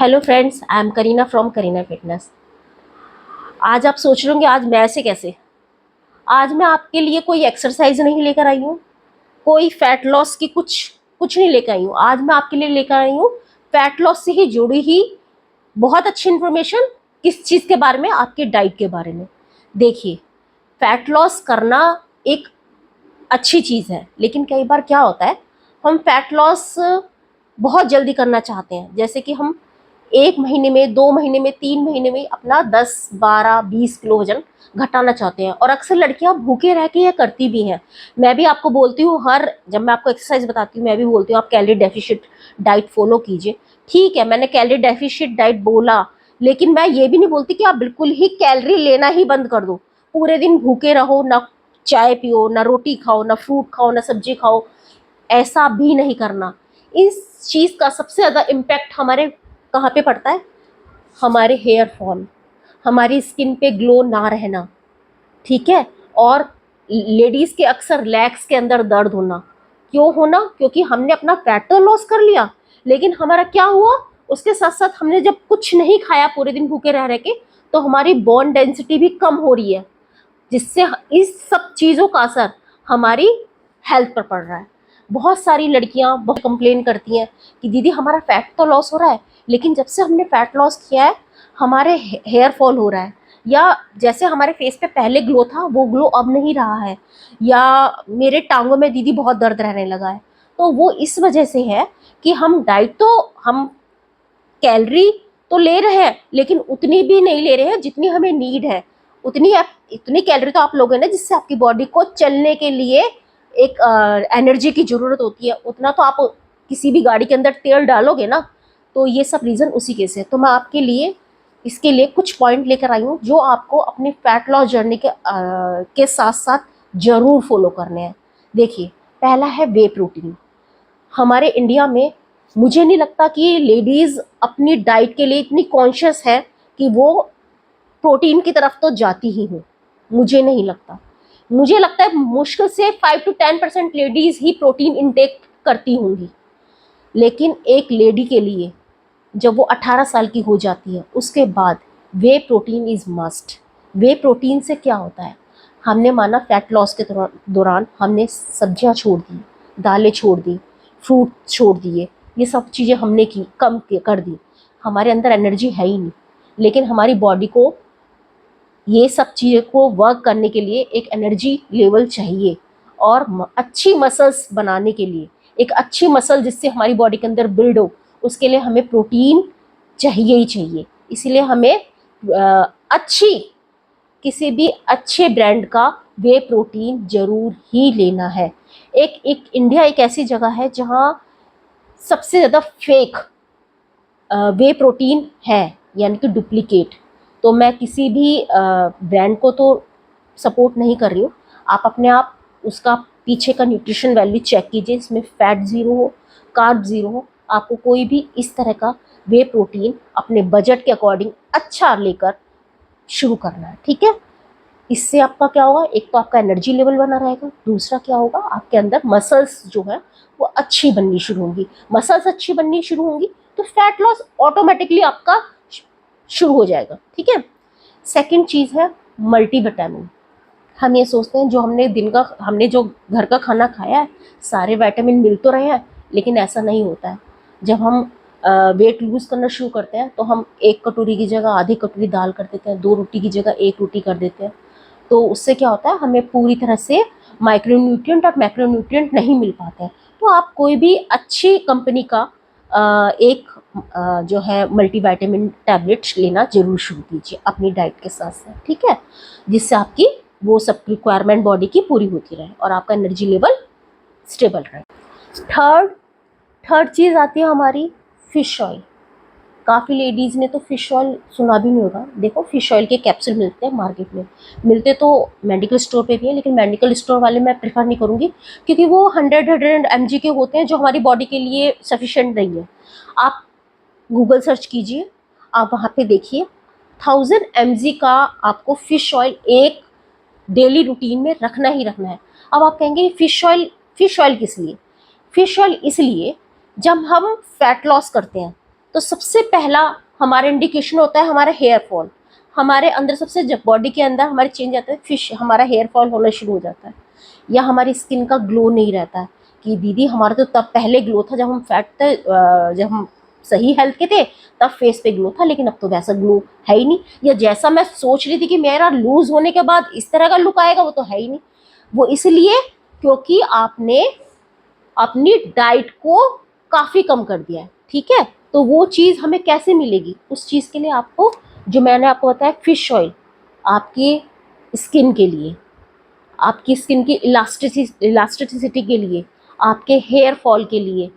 Hello friends, I am Kareena from Kareena fitness. आज आप सोच रहे होंगे आज मैं ऐसे कैसे। आज मैं आपके लिए कोई एक्सरसाइज नहीं लेकर आई हूँ, कोई फैट लॉस की कुछ कुछ नहीं लेकर आई हूँ। आज मैं आपके लिए लेकर आई हूँ फैट लॉस से ही जुड़ी ही बहुत अच्छी इन्फॉर्मेशन। किस चीज़ के बारे में? आपके डाइट के बारे में। देखिए, फैट लॉस करना एक अच्छी चीज़ है, लेकिन कई बार क्या होता है, हम फैट लॉस बहुत जल्दी करना चाहते हैं। जैसे कि हम 1 महीने में, 2 महीने में, 3 महीने में अपना 10, 12, 20 किलो वजन घटाना चाहते हैं। और अक्सर लड़कियां भूखे रह के ये करती भी हैं। मैं भी आपको बोलती हूँ, जब मैं आपको एक्सरसाइज बताती हूँ मैं भी बोलती हूँ आप कैलोरी डेफिशिएंट डाइट फॉलो कीजिए। ठीक है, मैंने कैलोरी डेफिशिएंट डाइट बोला, लेकिन मैं ये भी नहीं बोलती कि आप बिल्कुल ही कैलोरी लेना ही बंद कर दो, पूरे दिन भूखे रहो, ना चाय पियो, ना रोटी खाओ, ना फ्रूट खाओ, ना सब्जी खाओ। ऐसा भी नहीं करना। इस चीज़ का सबसे ज़्यादा इम्पैक्ट हमारे कहाँ पे पड़ता है? हमारे हेयर फॉल, हमारी स्किन पे ग्लो ना रहना, ठीक है। और लेडीज़ के अक्सर लेग्स के अंदर दर्द होना। क्यों होना? क्योंकि हमने अपना फैट तो लॉस कर लिया, लेकिन हमारा क्या हुआ, उसके साथ साथ हमने जब कुछ नहीं खाया पूरे दिन भूखे रह रह के, तो हमारी बोन डेंसिटी भी कम हो रही है, जिससे इस सब चीज़ों का असर हमारी हेल्थ पर पड़ रहा है। बहुत सारी लड़कियां बहुत कंप्लेन करती हैं कि दीदी हमारा फैट तो लॉस हो रहा है, लेकिन जब से हमने फैट लॉस किया है हमारे हेयर फॉल हो रहा है, या जैसे हमारे फेस पे पहले ग्लो था वो ग्लो अब नहीं रहा है, या मेरे टांगों में दीदी बहुत दर्द रहने लगा है। तो वो इस वजह से है कि हम कैलोरी तो ले रहे हैं, लेकिन उतनी भी नहीं ले रहे हैं जितनी हमें नीड है। इतनी कैलोरी तो आप लोगे ना जिससे आपकी बॉडी को चलने के लिए एक एनर्जी की जरूरत होती है, उतना तो आप किसी भी गाड़ी के अंदर तेल डालोगे ना। तो ये सब रीज़न उसी के से। तो मैं आपके लिए इसके लिए कुछ पॉइंट लेकर आई हूँ जो आपको अपनी फैट लॉस जर्नी के साथ साथ जरूर फॉलो करने हैं। देखिए, पहला है वे प्रोटीन। हमारे इंडिया में मुझे नहीं लगता कि लेडीज अपनी डाइट के लिए इतनी कॉन्शियस है कि वो प्रोटीन की तरफ तो जाती ही हो। मुझे नहीं लगता। मुझे लगता है मुश्किल से 5 to 10% ladies he protein intake करती होंगी। लेकिन एक लेडी के लिए जब वो 18 साल की हो जाती है उसके बाद whey protein is must. Whey protein से क्या होता है, हमने माना फैट लॉस के दौरान हमने सब्जियां छोड़ दी, दालें छोड़ दी, फ्रूट छोड़ दिए, ये सब चीज़ें हमने कम कर दी। हमारे अंदर एनर्जी है ही नहीं, लेकिन हमारी बॉडी को ये सब चीज़ों को वर्क करने के लिए एक एनर्जी लेवल चाहिए। और अच्छी मसल्स बनाने के लिए, एक अच्छी मसल जिससे हमारी बॉडी के अंदर बिल्ड हो, उसके लिए हमें प्रोटीन चाहिए ही चाहिए। इसलिए हमें अच्छी किसी भी अच्छे ब्रांड का वे प्रोटीन जरूर ही लेना है। एक इंडिया एक ऐसी जगह है जहाँ सबसे ज़्यादा फेक वे प्रोटीन है, यानी कि डुप्लीकेट। तो मैं किसी भी ब्रांड को तो सपोर्ट नहीं कर रही हूँ। आप अपने आप उसका पीछे का न्यूट्रिशन वैल्यू चेक कीजिए, इसमें फैट ज़ीरो हो, कार्ब ज़ीरो हो। आपको कोई भी इस तरह का वे प्रोटीन अपने बजट के अकॉर्डिंग अच्छा लेकर शुरू करना है, ठीक है। इससे आपका क्या होगा, एक तो आपका एनर्जी लेवल बना रहेगा, दूसरा क्या होगा, आपके अंदर मसल्स जो है वो अच्छी बननी शुरू होंगी। मसल्स अच्छी बननी शुरू होंगी तो फैट लॉस ऑटोमेटिकली आपका शुरू हो जाएगा, ठीक है। सेकंड चीज़ है मल्टीविटामिन। हम ये सोचते हैं जो हमने जो घर का खाना खाया है सारे विटामिन मिल तो रहे हैं, लेकिन ऐसा नहीं होता है। जब हम वेट लूज करना शुरू करते हैं तो हम एक कटोरी की जगह आधी कटोरी दाल कर देते हैं, 2 रोटी की जगह 1 रोटी कर देते हैं। तो उससे क्या होता है, हमें पूरी तरह से माइक्रोन्यूट्रिएंट और मैक्रोन्यूट्रिएंट नहीं मिल पाते हैं। तो आप कोई भी अच्छी कंपनी का एक जो है मल्टीविटामिन टैबलेट्स लेना जरूर शुरू कीजिए अपनी डाइट के साथ साथ, ठीक है, जिससे आपकी वो सब रिक्वायरमेंट बॉडी की पूरी होती रहे और आपका एनर्जी लेवल स्टेबल रहे। थर्ड थर्ड चीज़ आती है हमारी फिश ऑयल। काफ़ी लेडीज़ ने तो फ़िश ऑयल सुना भी नहीं होगा। देखो, फ़िश ऑयल के कैप्सूल मिलते हैं मार्केट में, मिलते तो मेडिकल स्टोर पे भी है, लेकिन मेडिकल स्टोर वाले मैं प्रेफर नहीं करूँगी, क्योंकि वो 100 mg के होते हैं जो हमारी बॉडी के लिए सफिशेंट नहीं है। आप गूगल सर्च कीजिए, आप वहाँ पे देखिए, 1000 mg का आपको फ़िश ऑयल एक डेली रूटीन में रखना ही रखना है। अब आप कहेंगे फ़िश ऑयल किस लिए? फ़िश ऑयल इसलिए, जब हम फैट लॉस करते हैं तो सबसे पहला हमारा इंडिकेशन होता है हमारा हेयर फॉल। हमारे अंदर सबसे जब बॉडी के अंदर हमारे चेंज आता है फिश, हमारा हेयर फॉल होना शुरू हो जाता है, या हमारी स्किन का ग्लो नहीं रहता है कि दीदी हमारा तो तब पहले ग्लो था जब हम फैट थे, जब हम सही हेल्थ के थे तब फेस पे ग्लो था, लेकिन अब तो वैसा ग्लो है ही नहीं, या जैसा मैं सोच रही थी कि मेरा लूज होने के बाद इस तरह का लुक आएगा वो तो है ही नहीं। वो इसलिए क्योंकि आपने अपनी डाइट को काफ़ी कम कर दिया है। ठीक है, तो वो चीज़ हमें कैसे मिलेगी, उस चीज़ के लिए आपको, जो मैंने आपको बताया, फिश ऑयल आपकी स्किन के लिए, आपकी स्किन की इलास्टिसिटी के लिए, आपके हेयर फॉल के लिए,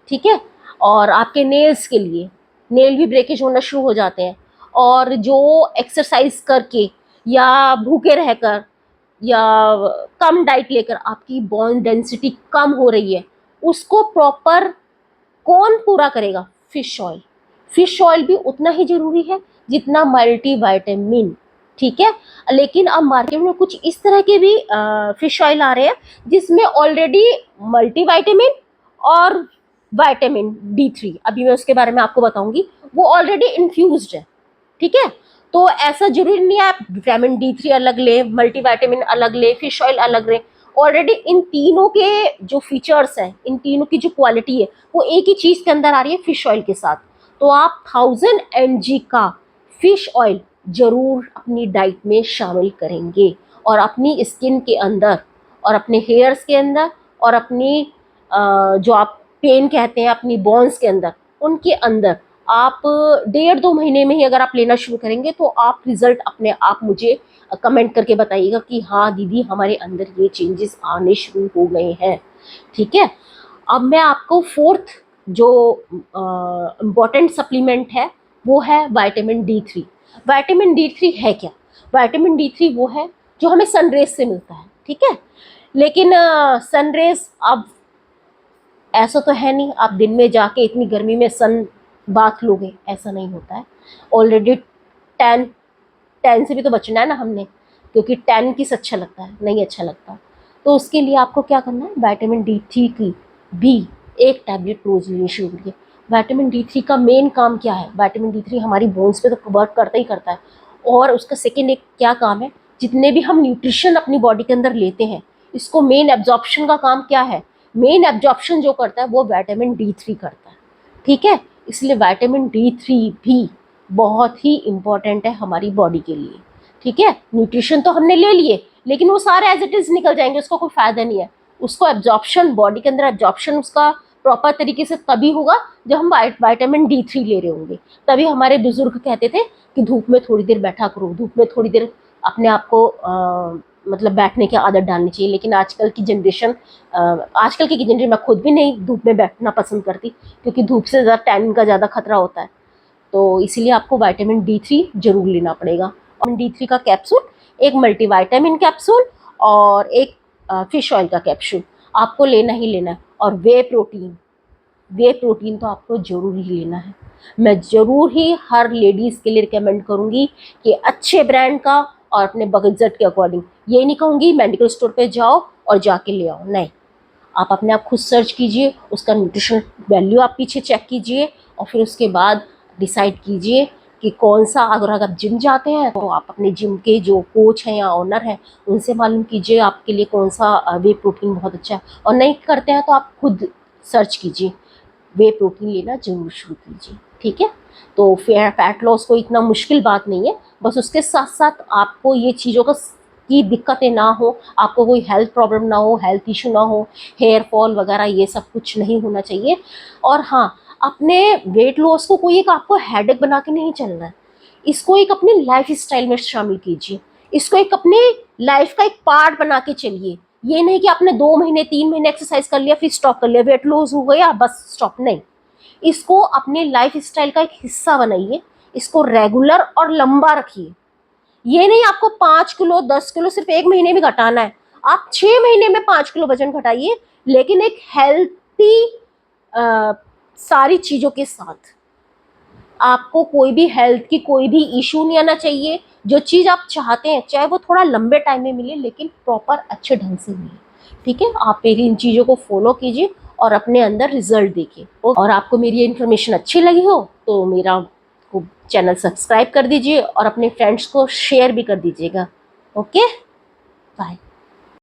ठीक है, और आपके नेल्स के लिए। नेल भी ब्रेकेज होना शुरू हो जाते हैं, और जो एक्सरसाइज करके या भूखे रहकर या कम डाइट लेकर आपकी बोन डेंसिटी कम हो रही है, उसको प्रॉपर कौन पूरा करेगा? Fish oil. फिश ऑयल भी उतना ही जरूरी है जितना मल्टीविटामिन। ठीक है, लेकिन अब मार्केट में कुछ इस तरह के भी फिश ऑयल आ रहे हैं जिसमें ऑलरेडी मल्टीविटामिन और विटामिन D3, अभी मैं उसके बारे में आपको बताऊंगी, वो ऑलरेडी इन्फ्यूज्ड है। ठीक है, तो ऐसा जरूरी नहीं है आप विटामिन D3 अलग ले, मल्टीविटामिन अलग ले, फिश ऑयल अलग ले। ऑलरेडी इन तीनों के जो फीचर्स हैं, इन तीनों की जो क्वालिटी है, वो एक ही चीज के अंदर आ रही है, फिश ऑयल के साथ। तो आप 1000 mg का फिश ऑयल जरूर अपनी डाइट में शामिल करेंगे, और अपनी स्किन के अंदर और अपने हेयर्स के अंदर और अपनी जो आप पेन कहते हैं अपनी बोन्स के अंदर, उनके अंदर आप 1.5-2 महीने में ही अगर आप लेना शुरू करेंगे तो आप रिजल्ट अपने आप मुझे कमेंट करके बताइएगा कि हाँ दीदी हमारे अंदर ये चेंजेस आने शुरू हो गए हैं। ठीक है, अब मैं आपको फोर्थ जो इम्पॉर्टेंट सप्लीमेंट है वो है विटामिन D3। विटामिन D3 है क्या? विटामिन D3 वो है जो हमें सनरेज से मिलता है। ठीक है, लेकिन सनरेज अब ऐसा तो है नहीं आप दिन में जाके इतनी गर्मी में सन बाथ लोगे, ऐसा नहीं होता है। ऑलरेडी टैन टैन से भी तो बचना है ना हमने, क्योंकि टैन किस अच्छा लगता है, नहीं अच्छा लगता। तो उसके लिए आपको क्या करना है, विटामिन D3 की भी एक टैबलेट रोज लेनी शुरू करिए। विटामिन D3 का मेन काम क्या है? विटामिन D3 हमारी बोन्स पे तो वर्क करता ही करता है, और उसका सेकेंड एक क्या काम है, जितने भी हम न्यूट्रिशन अपनी बॉडी के अंदर लेते हैं, इसको मेन एब्जॉर्प्शन का काम क्या है? मेन एब्जॉर्प्शन जो करता है वो विटामिन D3 करता है। ठीक है, इसलिए विटामिन D3 भी बहुत ही इम्पोर्टेंट है हमारी बॉडी के लिए। ठीक है, न्यूट्रिशन तो हमने ले लिए, लेकिन वो सारे एज इट इज निकल जाएंगे, उसका कोई फायदा नहीं है। उसको एब्जॉर्प्शन, बॉडी के अंदर एब्जॉर्प्शन उसका प्रॉपर तरीके से तभी होगा जब हम विटामिन D3 ले रहे होंगे। तभी हमारे बुजुर्ग कहते थे कि धूप में थोड़ी देर बैठा करो, धूप में थोड़ी देर अपने आप को मतलब बैठने की आदत डालनी चाहिए। लेकिन आजकल की जनरेशन, मैं खुद भी नहीं धूप में बैठना पसंद करती, क्योंकि धूप से ज़्यादा टैनिन का ज़्यादा खतरा होता है। तो इसीलिए आपको विटामिन D3 जरूर लेना पड़ेगा। विटामिन D3 का कैप्सूल, एक मल्टीविटामिन कैप्सूल और एक फिश ऑयल का कैप्सूल आपको लेना ही लेना है। और वे प्रोटीन तो आपको जरूर ही लेना है। मैं जरूर ही हर लेडीज़ के लिए रिकमेंड करूँगी कि अच्छे ब्रांड का और अपने बजट के अकॉर्डिंग, ये नहीं कहूँगी मेडिकल स्टोर पे जाओ और जाके ले आओ, नहीं, आप अपने आप खुद सर्च कीजिए, उसका न्यूट्रिशन वैल्यू आप पीछे चेक कीजिए, और फिर उसके बाद डिसाइड कीजिए कि कौन सा, अगर आप जिम जाते हैं तो आप अपने जिम के जो कोच हैं या ओनर हैं उनसे मालूम कीजिए आपके लिए कौन सा वे प्रोटीन बहुत अच्छा है, और नहीं करते हैं तो आप खुद सर्च कीजिए, वे प्रोटीन लेना जरूर शुरू कीजिए। ठीक है, तो फैट लॉस कोई इतना मुश्किल बात नहीं है, बस उसके साथ साथ आपको ये चीज़ों का की दिक्कतें ना हो, आपको कोई हेल्थ प्रॉब्लम ना हो, हेल्थ इशू ना हो, हेयर फॉल वगैरह ये सब कुछ नहीं होना चाहिए। और हाँ, अपने वेट लॉस को कोई एक आपको हेडेक बना के नहीं चलना है, इसको एक अपनी लाइफ स्टाइल में शामिल कीजिए, इसको एक अपने लाइफ का एक पार्ट बना के चलिए। ये नहीं कि आपने 2 महीने 3 महीने एक्सरसाइज कर लिया फिर स्टॉप कर लिया, वेट लॉस हो गया बस स्टॉप, नहीं, इसको अपने लाइफ स्टाइल का एक हिस्सा बनाइए, इसको रेगुलर और लंबा रखिए। ये नहीं आपको 5 किलो 10 किलो सिर्फ 1 महीने में घटाना है, आप 6 महीने में 5 किलो वजन घटाइए, लेकिन एक हेल्थी सारी चीजों के साथ। आपको कोई भी हेल्थ की कोई भी इशू नहीं आना चाहिए। जो चीज़ आप चाहते हैं चाहे वो थोड़ा लंबे टाइम में मिले, लेकिन प्रॉपर अच्छे ढंग से मिले। ठीक है, आप मेरी इन चीज़ों को फॉलो कीजिए और अपने अंदर रिजल्ट देखिए। और आपको मेरी ये इन्फॉर्मेशन अच्छी लगी हो तो मेरा चैनल सब्सक्राइब कर दीजिए और अपने फ्रेंड्स को शेयर भी कर दीजिएगा। Okay, bye.